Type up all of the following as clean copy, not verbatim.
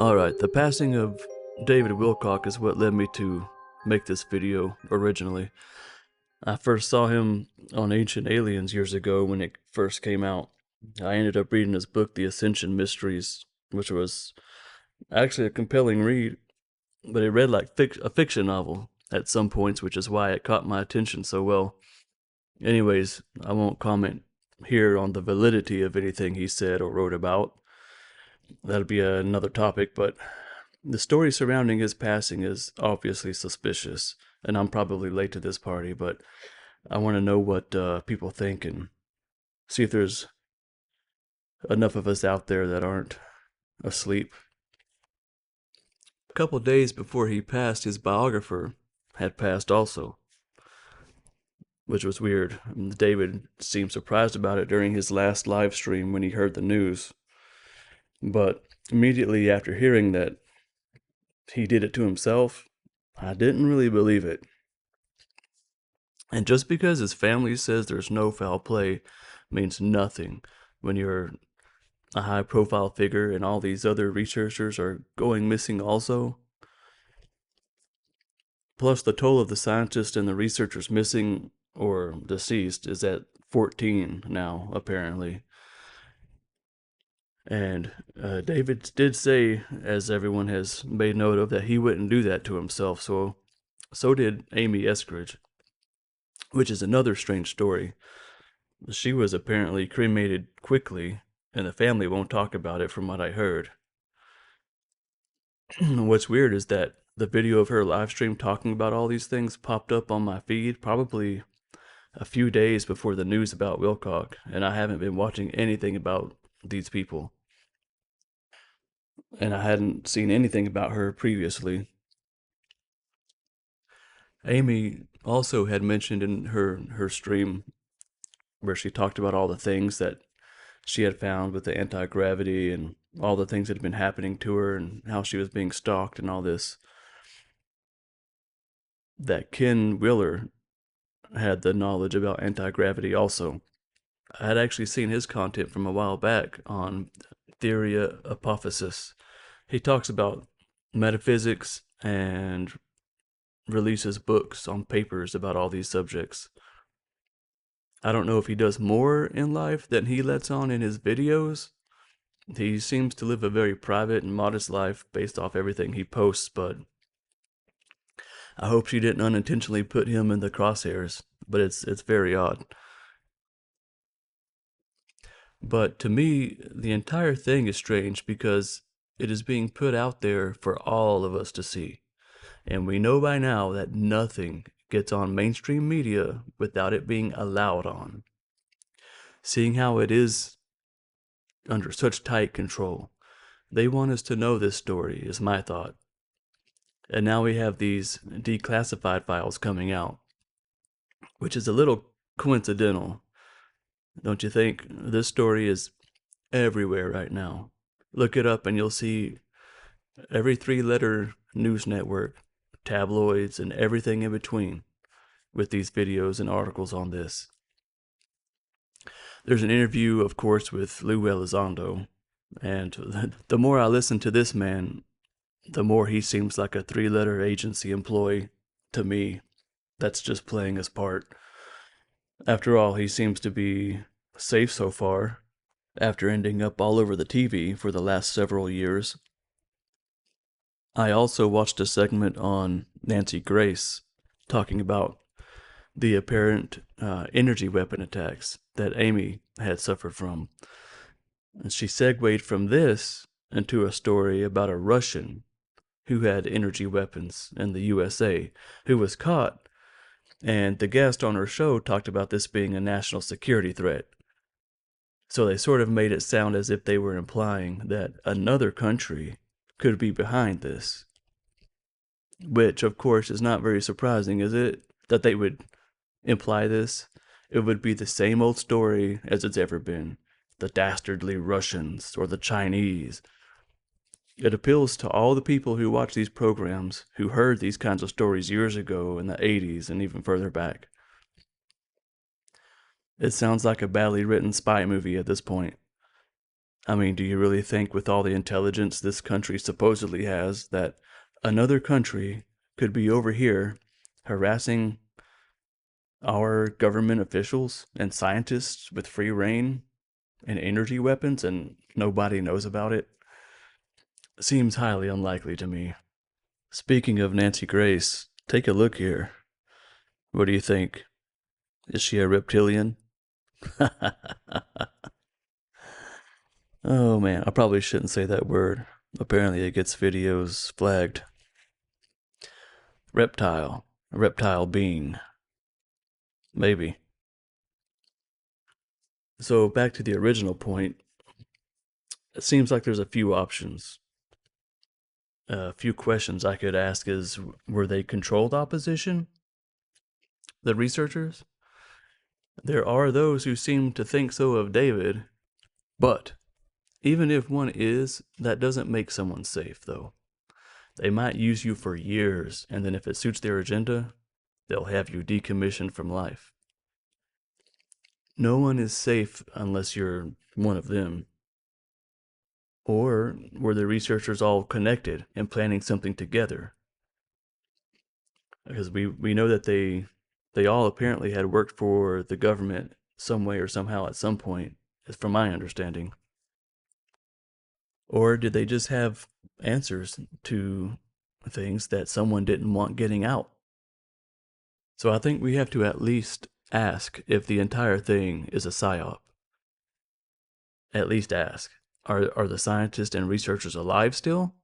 Alright, the passing of David Wilcock is what led me to make this video originally. I first saw him on Ancient Aliens years ago when it first came out. I ended up reading his book, The Ascension Mysteries, which was actually a compelling read, but it read like a fiction novel at some points, which is why it caught my attention so well. Anyways, I won't comment here on the validity of anything he said or wrote about. That'll be another topic, but the story surrounding his passing is obviously suspicious, and I'm probably late to this party, but I want to know what people think and see if there's enough of us out there that aren't asleep. A couple days before he passed, his biographer had passed also, which was weird. David seemed surprised about it during his last live stream when he heard the news. But immediately after hearing that he did it to himself, I didn't really believe it. And just because his family says there's no foul play means nothing when you're a high-profile figure and all these other researchers are going missing also. Plus, the toll of the scientists and the researchers missing or deceased is at 14 now, apparently. And David did say, as everyone has made note of, that he wouldn't do that to himself. So did Amy Eskridge, which is another strange story. She was apparently cremated quickly, and the family won't talk about it from what I heard. What's weird is that the video of her live stream talking about all these things popped up on my feed probably a few days before the news about Wilcock, and I haven't been watching anything about these people. And I hadn't seen anything about her previously. Amy also had mentioned in her stream where she talked about all the things that she had found with the anti-gravity and all the things that had been happening to her and how she was being stalked and all this, that Ken Wheeler had the knowledge about anti-gravity also. I had actually seen his content from a while back on Theoria Apophysis. He talks about metaphysics and releases books on papers about all these subjects. I don't know if he does more in life than he lets on in his videos. He seems to live a very private and modest life based off everything he posts, but I hope she didn't unintentionally put him in the crosshairs, but it's very odd. But to me, the entire thing is strange because it is being put out there for all of us to see. And we know by now that nothing gets on mainstream media without it being allowed on. Seeing how it is under such tight control, they want us to know this story, is my thought. And now we have these declassified files coming out, which is a little coincidental. Don't you think? This story is everywhere right now. Look it up and you'll see every 3-letter news network, tabloids, and everything in between with these videos and articles on this. There's an interview, of course, with Lou Elizondo, and the more I listen to this man, the more he seems like a 3-letter agency employee to me that's just playing his part. After all, he seems to be safe so far, after ending up all over the TV for the last several years. I also watched a segment on Nancy Grace talking about the apparent energy weapon attacks that Amy had suffered from. And she segued from this into a story about a Russian who had energy weapons in the USA, who was caught, and the guest on her show talked about this being a national security threat. So they sort of made it sound as if they were implying that another country could be behind this. Which, of course, is not very surprising, is it? That they would imply this? It would be the same old story as it's ever been. The dastardly Russians or the Chinese. It appeals to all the people who watch these programs who heard these kinds of stories years ago in the 80s and even further back. It sounds like a badly written spy movie at this point. I mean, do you really think with all the intelligence this country supposedly has that another country could be over here harassing our government officials and scientists with free reign and energy weapons and nobody knows about it? Seems highly unlikely to me. Speaking of Nancy Grace, take a look here. What do you think? Is she a reptilian? Oh man, I probably shouldn't say that word. Apparently it gets videos flagged. Reptile. A reptile being. Maybe. So back to the original point. It seems like there's a few options. A few questions I could ask is, were they controlled opposition? The researchers? There are those who seem to think so of David, but even if one is, that doesn't make someone safe, though. They might use you for years, and then if it suits their agenda, they'll have you decommissioned from life. No one is safe unless you're one of them. Or were the researchers all connected and planning something together? Because we know that they all apparently had worked for the government some way or somehow at some point, from my understanding. Or did they just have answers to things that someone didn't want getting out? So I think we have to at least ask if the entire thing is a psyop. At least ask. Are the scientists and researchers alive still?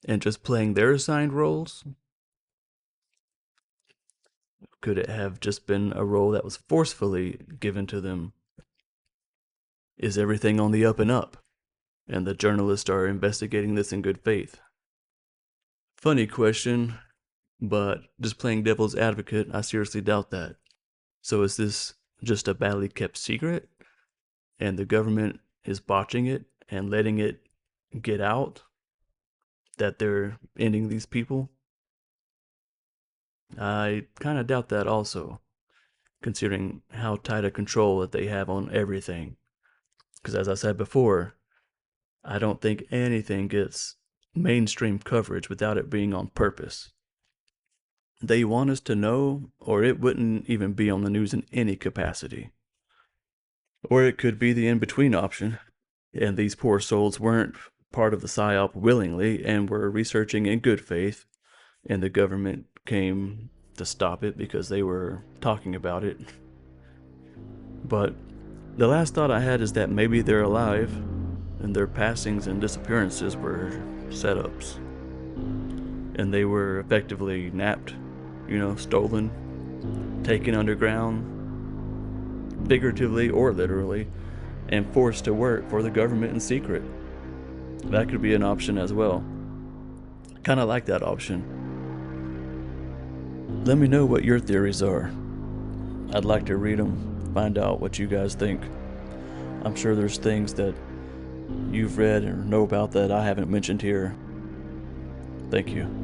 And just playing their assigned roles? Could it have just been a role that was forcefully given to them? Is everything on the up and up? And the journalists are investigating this in good faith? Funny question, but just playing devil's advocate, I seriously doubt that. So is this just a badly kept secret? And the government is botching it and letting it get out that they're ending these people? I kind of doubt that also, considering how tight a control that they have on everything. Because as I said before, I don't think anything gets mainstream coverage without it being on purpose. They want us to know, or it wouldn't even be on the news in any capacity. Or it could be the in-between option, and these poor souls weren't part of the PSYOP willingly and were researching in good faith, and the government came to stop it because they were talking about it. But the last thought I had is that maybe they're alive, and their passings and disappearances were setups. And they were effectively napped, stolen, taken underground, figuratively or literally, and forced to work for the government in secret. That could be an option as well. Kind of like that option. Let me know what your theories are. I'd like to read them, find out what you guys think. I'm sure there's things that you've read or know about that I haven't mentioned here. Thank you.